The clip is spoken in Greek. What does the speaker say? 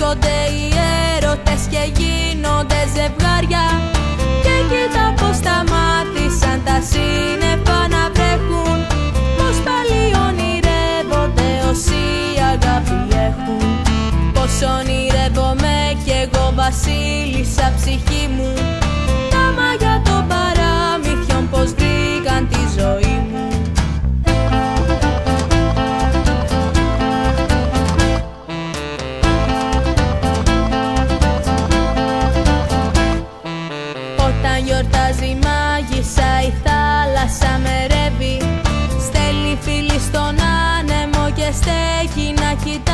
έρχονται οι έρωτες και γίνονται ζευγάρια. Και κοίτα πως σταμάτησαν τα σύννεφα να βρέχουν, πως πάλι ονειρεύονται όσοι αγάπη έχουν. Πως ονειρεύομαι κι εγώ βασίλισσα ψυχή μου, τα μάγια των παραμύθιων πως βρήκαν τη ζωή μου. Όταν γιορτάζει η μάγισσα η θάλασσα με ρεύει, στέλνει φίλη στον άνεμο και στέκει να κοιτάει.